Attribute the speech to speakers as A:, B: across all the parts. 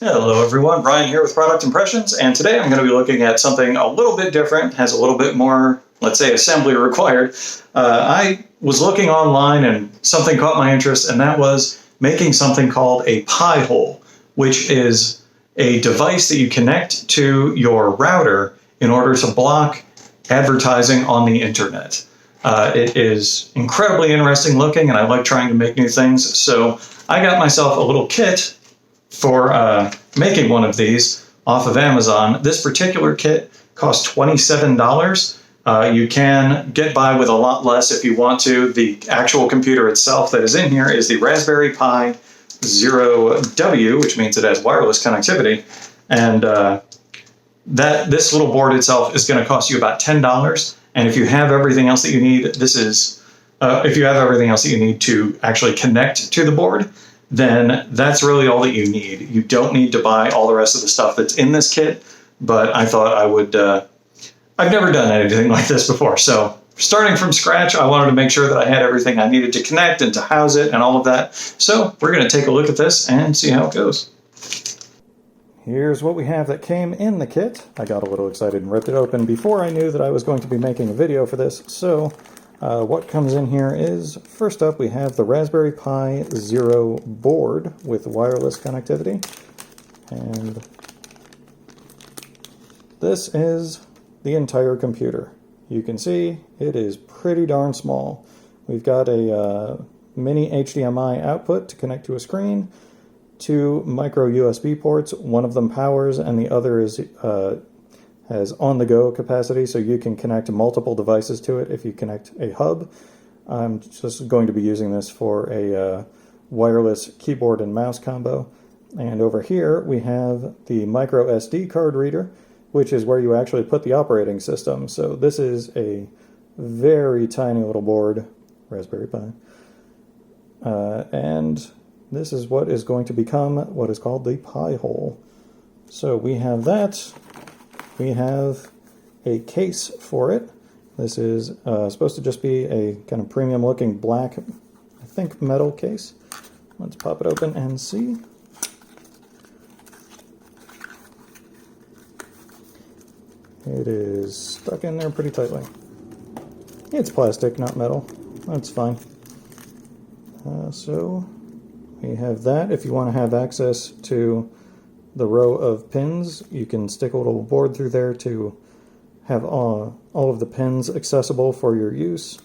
A: Hello everyone, Brian here with Product Impressions, and today I'm going to be looking at something a little bit different, has a little bit more, let's say, assembly required. I was looking online and something caught my interest, and that was making something called a Pi hole, which is a device that you connect to your router in order to block advertising on the internet. It is incredibly interesting looking, and I like trying to make new things, so I got myself a little kit for making one of these off of Amazon. This particular kit costs $27. You can get by with a lot less if you want to. The actual computer itself that is in here is the Raspberry Pi Zero W, which means it has wireless connectivity. And this little board itself is going to cost you about $10. And if you have everything else that you need, if you have everything else that you need to actually connect to the board, then that's really all that you need. You don't need to buy all the rest of the stuff that's in this kit, but I thought I would, I've never done anything like this before, so starting from scratch, I wanted to make sure that I had everything I needed to connect and to house it and all of that. So we're going to take a look at this and see how it goes. Here's what we have that came in the kit. I got a little excited and ripped it open before I knew that I was going to be making a video for this, so what comes in here is, first up, we have the Raspberry Pi Zero board with wireless connectivity. And this is the entire computer. You can see it is pretty darn small. We've got a mini HDMI output to connect to a screen, two micro USB ports. One of them powers and the other has on-the-go capacity, so you can connect multiple devices to it if you connect a hub. I'm just going to be using this for a wireless keyboard and mouse combo. And over here we have the micro SD card reader, which is where you actually put the operating system. So this is a very tiny little board, Raspberry Pi. And this is what is going to become what is called the Pi hole. So we have that. We have a case for it. This is supposed to just be a kind of premium looking black, I think, metal case. Let's pop it open and see. It is stuck in there pretty tightly. It's plastic, not metal. That's fine. So we have that. If you want to have access to the row of pins, you can stick a little board through there to have all of the pins accessible for your use.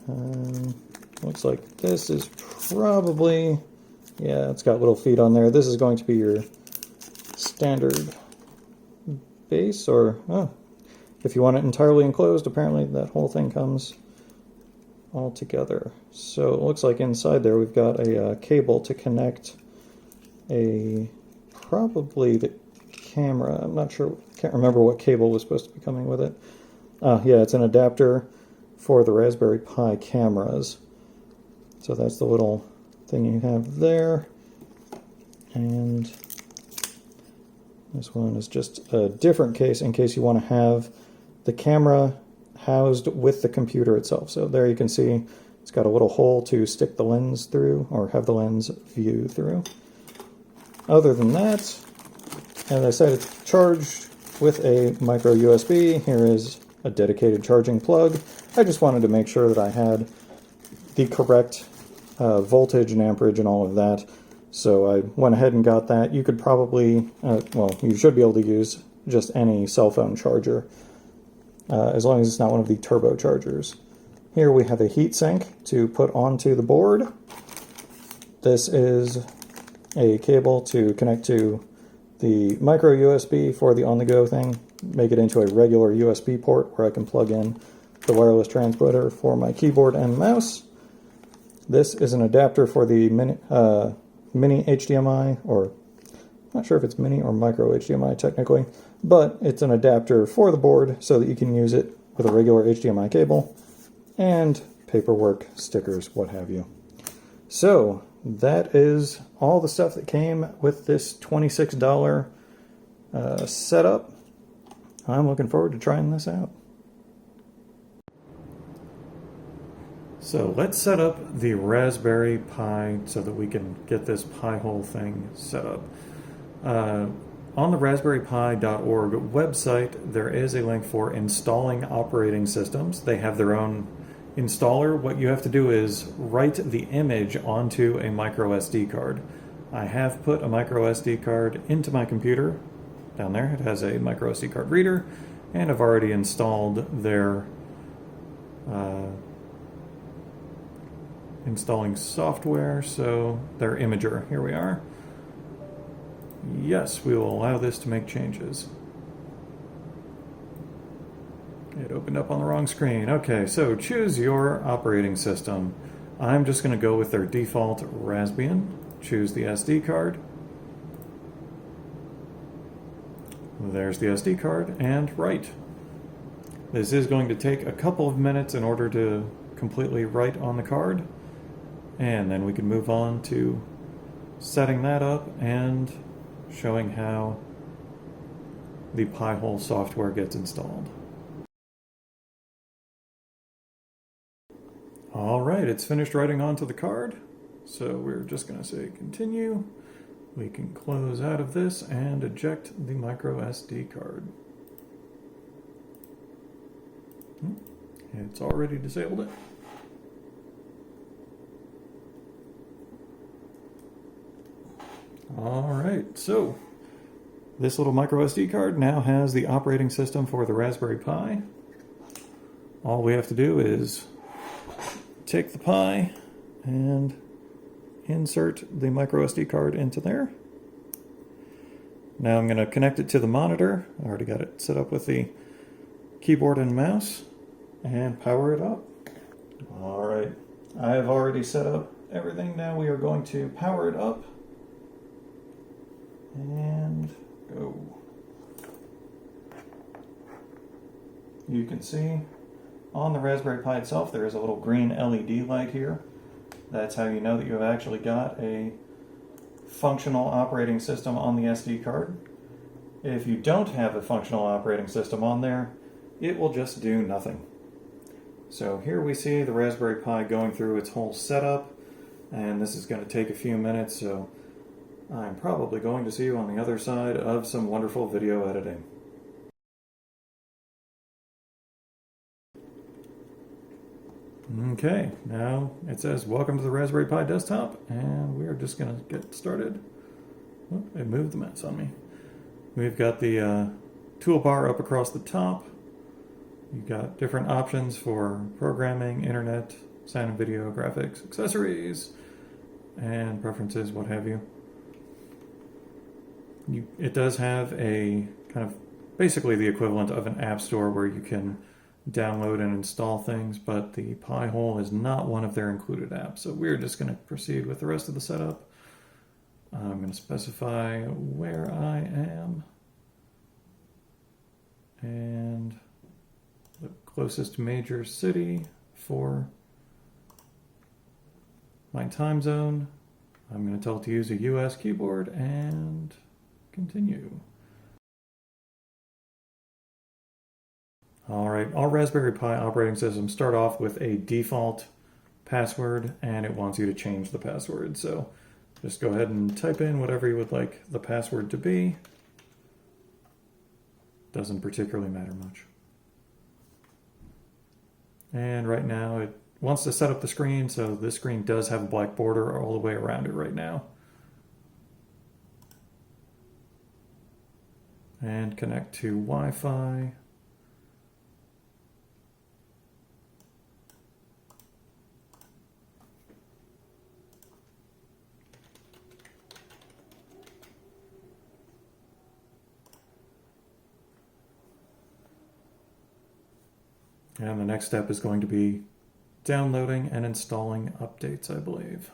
A: Looks like this is probably, yeah, it's got little feet on there. This is going to be your standard base, or if you want it entirely enclosed, apparently that whole thing comes all together. So it looks like inside there we've got a cable to connect probably the camera. I'm not sure, can't remember what cable was supposed to be coming with it. Yeah, it's an adapter for the Raspberry Pi cameras. So that's the little thing you have there. And this one is just a different case in case you want to have the camera housed with the computer itself. So there you can see it's got a little hole to stick the lens through, or have the lens view through. Other than that, as I said, it's charged with a micro USB. Here is a dedicated charging plug. I just wanted to make sure that I had the correct voltage and amperage and all of that. So I went ahead and got that. You could probably, well, you should be able to use just any cell phone charger, as long as it's not one of the turbo chargers. Here we have a heat sink to put onto the board. This is a cable to connect to the micro USB for the on-the-go thing, make it into a regular USB port where I can plug in the wireless transmitter for my keyboard and mouse. This is an adapter for the mini HDMI, or I'm not sure if it's mini or micro HDMI technically, but it's an adapter for the board so that you can use it with a regular HDMI cable, and paperwork, stickers, what have you. So that is all the stuff that came with this $26 setup. I'm looking forward to trying this out. So let's set up the Raspberry Pi so that we can get this Pi hole thing set up. On the raspberrypi.org website, there is a link for installing operating systems. They have their own installer. What you have to do is write the image onto a micro SD card. I have put a micro SD card into my computer. Down there, it has a micro SD card reader, and I've already installed their installing software, so their imager. Here we are. Yes, we will allow this to make changes. It opened up on the wrong screen. Okay, so choose your operating system. I'm just going to go with their default Raspbian. Choose the SD card. There's the SD card, and write. This is going to take a couple of minutes in order to completely write on the card, and then we can move on to setting that up and showing how the Pi-hole software gets installed. All right, it's finished writing onto the card, so we're just going to say continue. We can close out of this and eject the micro SD card. It's already disabled it. All right, so this little micro SD card now has the operating system for the Raspberry Pi. All we have to do is take the Pi and insert the micro SD card into there. Now I'm going to connect it to the monitor. I already got it set up with the keyboard and mouse, and power it up. All right, I have already set up everything. Now we are going to power it up and go. You can see on the Raspberry Pi itself there is a little green LED light here. That's how you know that you have actually got a functional operating system on the SD card. If you don't have a functional operating system on there, it will just do nothing. So here we see the Raspberry Pi going through its whole setup, and this is going to take a few minutes, so I'm probably going to see you on the other side of some wonderful video editing. Okay, now it says welcome to the Raspberry Pi desktop, and we are just going to get started. Oh, it moved the mouse on me. We've got the toolbar up across the top. You've got different options for programming, internet, sound and video, graphics, accessories, and preferences, what have you. It does have a kind of basically the equivalent of an app store where you can download and install things, but the Pi-hole is not one of their included apps. So we're just going to proceed with the rest of the setup. I'm going to specify where I am and the closest major city for my time zone. I'm going to tell it to use a US keyboard and continue. All right, all Raspberry Pi operating systems start off with a default password, and it wants you to change the password. So just go ahead and type in whatever you would like the password to be. Doesn't particularly matter much. And right now it wants to set up the screen, so this screen does have a black border all the way around it right now. And connect to Wi-Fi. And the next step is going to be downloading and installing updates, I believe.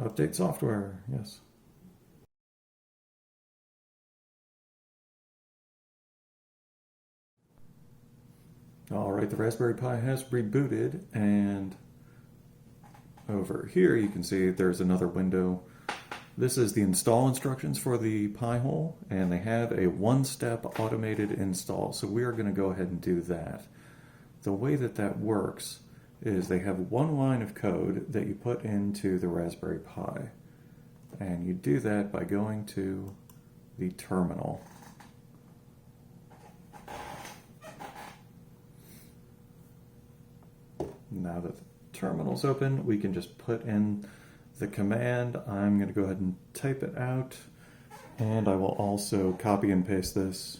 A: Update software, yes. All right, the Raspberry Pi has rebooted, and over here you can see there's another window. This is the install instructions for the Pi-hole, and they have a one-step automated install, so we are going to go ahead and do that. The way that that works
B: is they have one line of code that you put into the Raspberry Pi. And you do that by going to the terminal. Now that the terminal's open, we can just put in the command. I'm going to go ahead and type it out, and I will also copy and paste this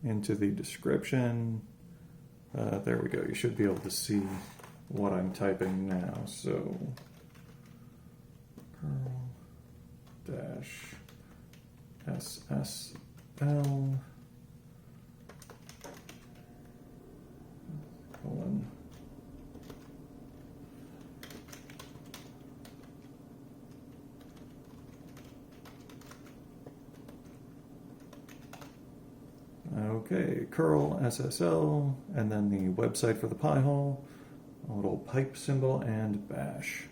B: into the description. There we go. You should be able to see what I'm typing now. So curl-ssl colon okay, curl SSL, and then the website for the Pi hole, a little pipe symbol, and bash.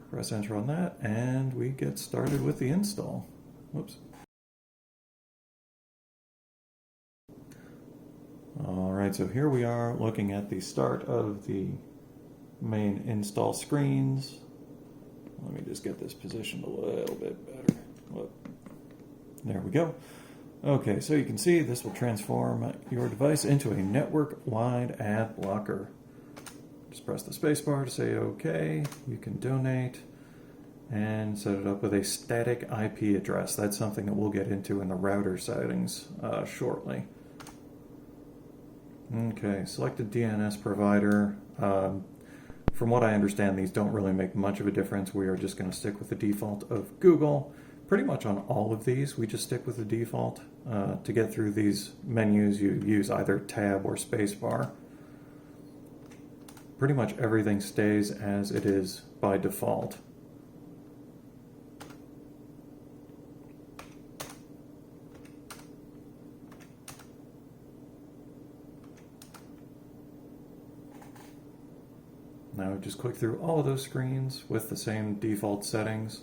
B: Press enter on that, and we get started with the install. Whoops. Alright, so here we are looking at the start of the main install screens. Let me just get this positioned a little bit better. Whoop. There we go. Okay, so you can see this will transform your device into a network-wide ad blocker. Just press the spacebar to say OK. You can donate and set it up with a static IP address. That's something that we'll get into in the router settings shortly. Okay, select a DNS provider. From what I understand, these don't really make much of a difference. We are just going to stick with the default of Google. Pretty much on all of these, we just stick with the default. To get through these menus, you use either tab or spacebar. Pretty much everything stays as it is by default. Now just click through all of those screens with the same default settings.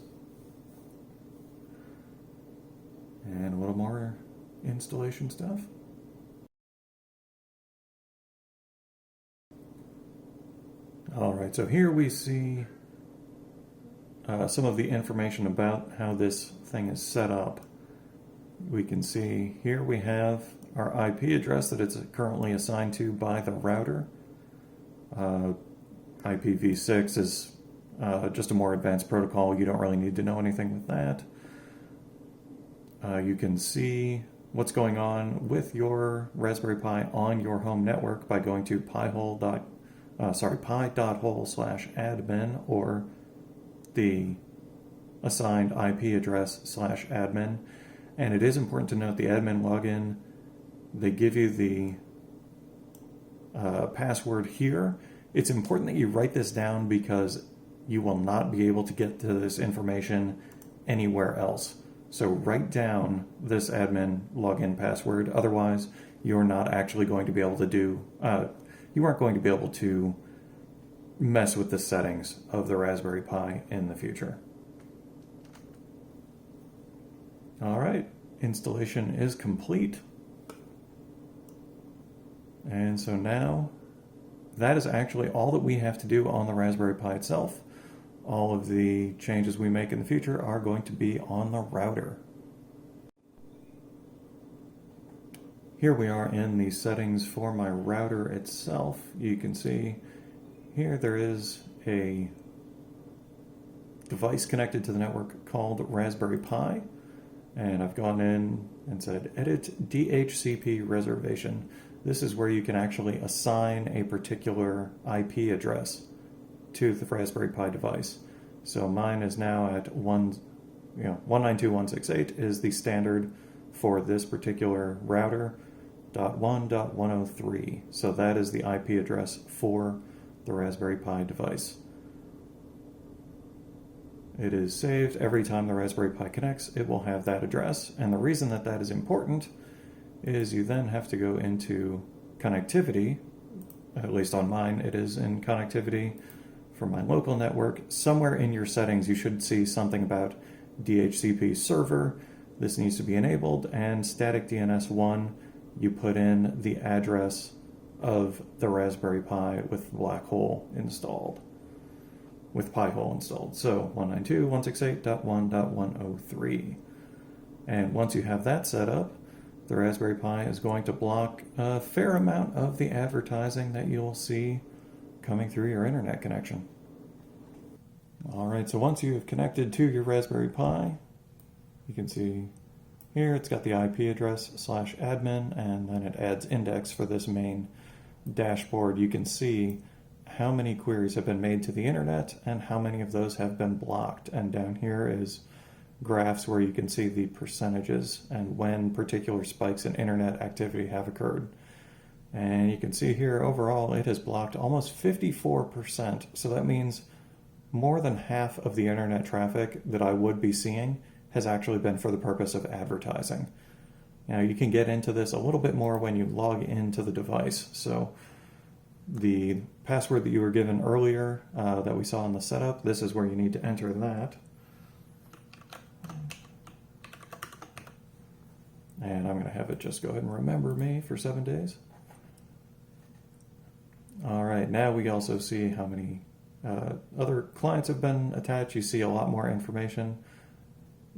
B: And a little more installation stuff. Alright, so here we see some of the information about how this thing is set up. We can see here we have our IP address that it's currently assigned to by the router. IPv6 is just a more advanced protocol. You don't really need to know anything with that. You can see what's going on with your Raspberry Pi on your home network by going to pi.hole/admin or the assigned IP address /admin. And it is important to note the admin login, they give you the password here. It's important that you write this down because you will not be able to get to this information anywhere else. So write down this admin login password, otherwise you're not actually going to be able to do, you aren't going to be able to mess with the settings of the Raspberry Pi in the future. Alright, installation is complete. And so now, that is actually all that we have to do on the Raspberry Pi itself. All of the changes we make in the future are going to be on the router. Here we are in the settings for my router itself. You can see here there is a device connected to the network called Raspberry Pi. And I've gone in and said edit DHCP reservation. This is where you can actually assign a particular IP address to the Raspberry Pi device. So mine is now at 192.168 is the standard for this particular router, .1.103. So that is the IP address for the Raspberry Pi device. It is saved every time the Raspberry Pi connects, it will have that address. And the reason that that is important is you then have to go into connectivity. At least on mine, it is in connectivity for my local network. Somewhere in your settings, you should see something about DHCP server. This needs to be enabled, and static DNS1, you put in the address of the Raspberry Pi with black hole installed, with Pi-hole installed. So 192.168.1.103. And once you have that set up, the Raspberry Pi is going to block a fair amount of the advertising that you'll see coming through your internet connection. Alright, so once you have connected to your Raspberry Pi, you can see here it's got the IP address /admin, and then it adds index for this main dashboard. You can see how many queries have been made to the internet and how many of those have been blocked. And down here is graphs where you can see the percentages and when particular spikes in internet activity have occurred. And you can see here overall it has blocked almost 54%. So that means more than half of the internet traffic that I would be seeing has actually been for the purpose of advertising. Now you can get into this a little bit more when you log into the device. So the password that you were given earlier that we saw in the setup, this is where you need to enter that. And I'm going to have it just go ahead and remember me for 7 days. Alright, now we also see how many other clients have been attached. You see a lot more information.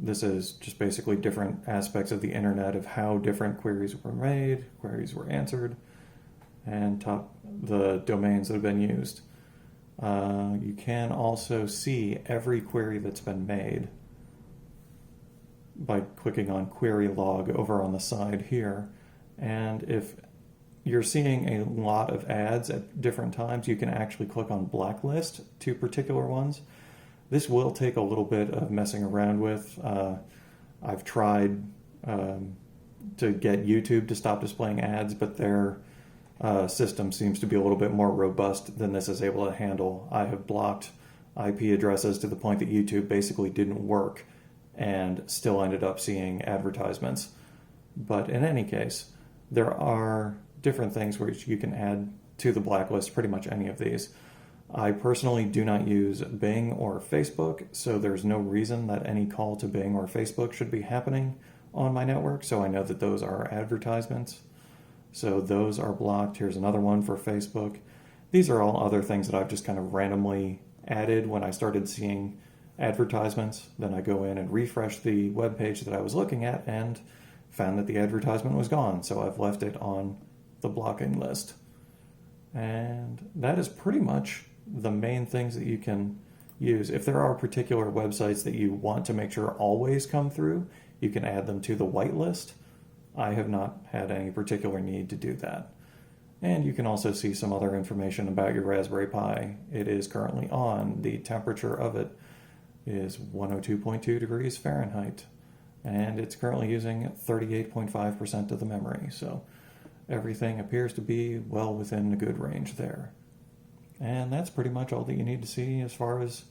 B: This is just basically different aspects of the internet of how different queries were made, queries were answered, and the domains that have been used. You can also see every query that's been made by clicking on query log over on the side here. And if you're seeing a lot of ads at different times, you can actually click on blacklist to particular ones. This will take a little bit of messing around with. I've tried to get YouTube to stop displaying ads, but their system seems to be a little bit more robust than this is able to handle. I have blocked IP addresses to the point that YouTube basically didn't work and still ended up seeing advertisements. But in any case, there are different things which you can add to the blacklist, pretty much any of these. I personally do not use Bing or Facebook, so there's no reason that any call to Bing or Facebook should be happening on my network, so I know that those are advertisements. So those are blocked. Here's another one for Facebook. These are all other things that I've just kind of randomly added when I started seeing advertisements. Then I go in and refresh the web page that I was looking at and found that the advertisement was gone, so I've left it on the blocking list. And that is pretty much the main things that you can use. If there are particular websites that you want to make sure always come through, you can add them to the whitelist. I have not had any particular need to do that. And you can also see some other information about your Raspberry Pi. It is currently on. The temperature of it is 102.2 degrees Fahrenheit. And it's currently using 38.5% of the memory. So everything appears to be well within a good range there. And that's pretty much all that you need to see as far as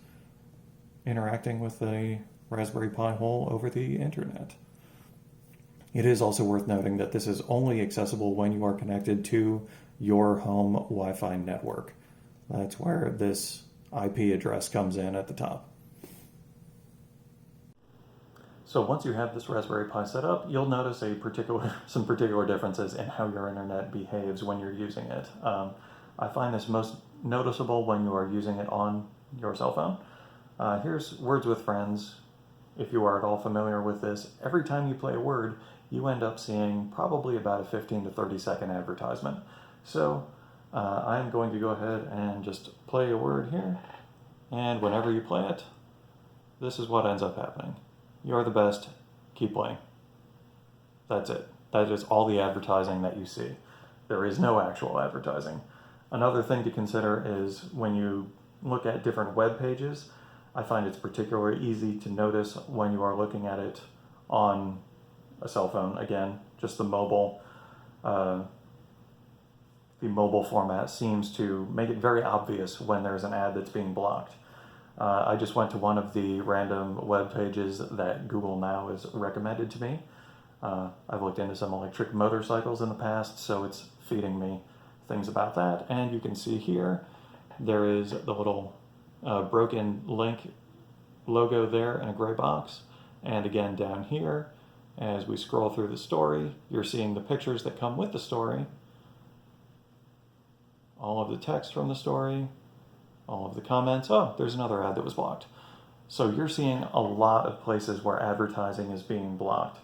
B: interacting with a Raspberry Pi hole over the internet. It is also worth noting that this is only accessible when you are connected to your home Wi-Fi network. That's where this IP address comes in at the top. So once you have this Raspberry Pi set up, you'll notice some particular differences in how your internet behaves when you're using it. I find this most noticeable when you are using it on your cell phone. Here's Words with Friends. If you are at all familiar with this, every time you play a word, you end up seeing probably about a 15 to 30 second advertisement. So I'm going to go ahead and just play a word here. And whenever you play it, this is what ends up happening. You're the best, keep playing. That's it. That is all the advertising that you see. There is no actual advertising. Another thing to consider is when you look at different web pages, I find it's particularly easy to notice when you are looking at it on a cell phone. Again, just the mobile format seems to make it very obvious when there's an ad that's being blocked. I just went to one of the random web pages that Google Now has recommended to me. I've looked into some electric motorcycles in the past, so it's feeding me things about that. And you can see here, there is the little broken link logo there in a gray box. And again, down here, as we scroll through the story, you're seeing the pictures that come with the story. all of the text from the story, all of the comments. Oh, there's another ad that was blocked. So you're seeing a lot of places where advertising is being blocked.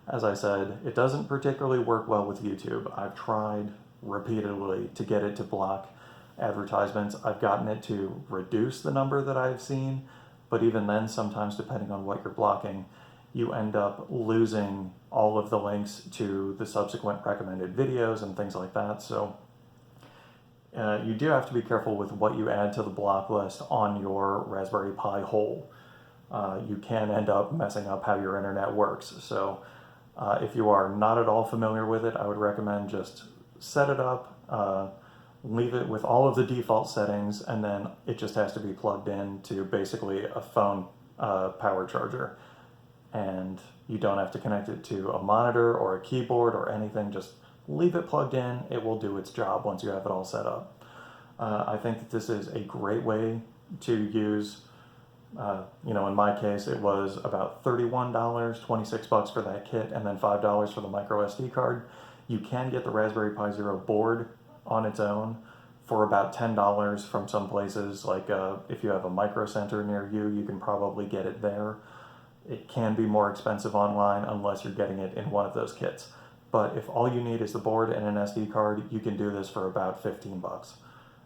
B: As I said, it doesn't particularly work well with YouTube. I've tried repeatedly to get it to block advertisements. I've gotten it to reduce the number that I've seen, but even then, sometimes depending on what you're blocking, you end up losing all of the links to the subsequent recommended videos and things like that. So you do have to be careful with what you add to the block list on your Raspberry Pi whole. You can end up messing up how your internet works. So if you are not at all familiar with it, I would recommend just set it up, leave it with all of the default settings, and then it just has to be plugged in to basically a phone power charger. And you don't have to connect it to a monitor or a keyboard or anything. Just leave it plugged in. It will do its job once you have it all set up. I think that this is a great way to use, in my case, it was about $31, $26 for that kit, and then $5 for the micro SD card. You can get the Raspberry Pi Zero board on its own for about $10 from some places. Like if you have a micro center near you, you can probably get it there. It can be more expensive online unless you're getting it in one of those kits. But if all you need is the board and an SD card, you can do this for about $15.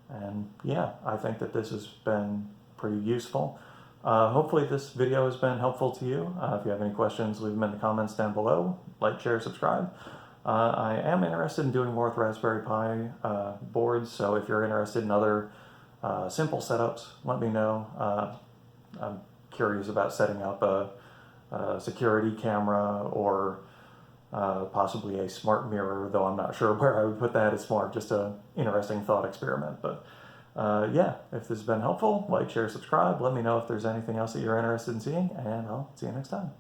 B: And yeah, I think that this has been pretty useful. Hopefully this video has been helpful to you. If you have any questions, leave them in the comments down below. Like, share, subscribe. I am interested in doing more with Raspberry Pi boards, so if you're interested in other simple setups, let me know. I'm curious about setting up a security camera or possibly a smart mirror, though I'm not sure where I would put that. It's more just an interesting thought experiment. But yeah, if this has been helpful, like, share, subscribe. Let me know if there's anything else that you're interested in seeing, and I'll see you next time.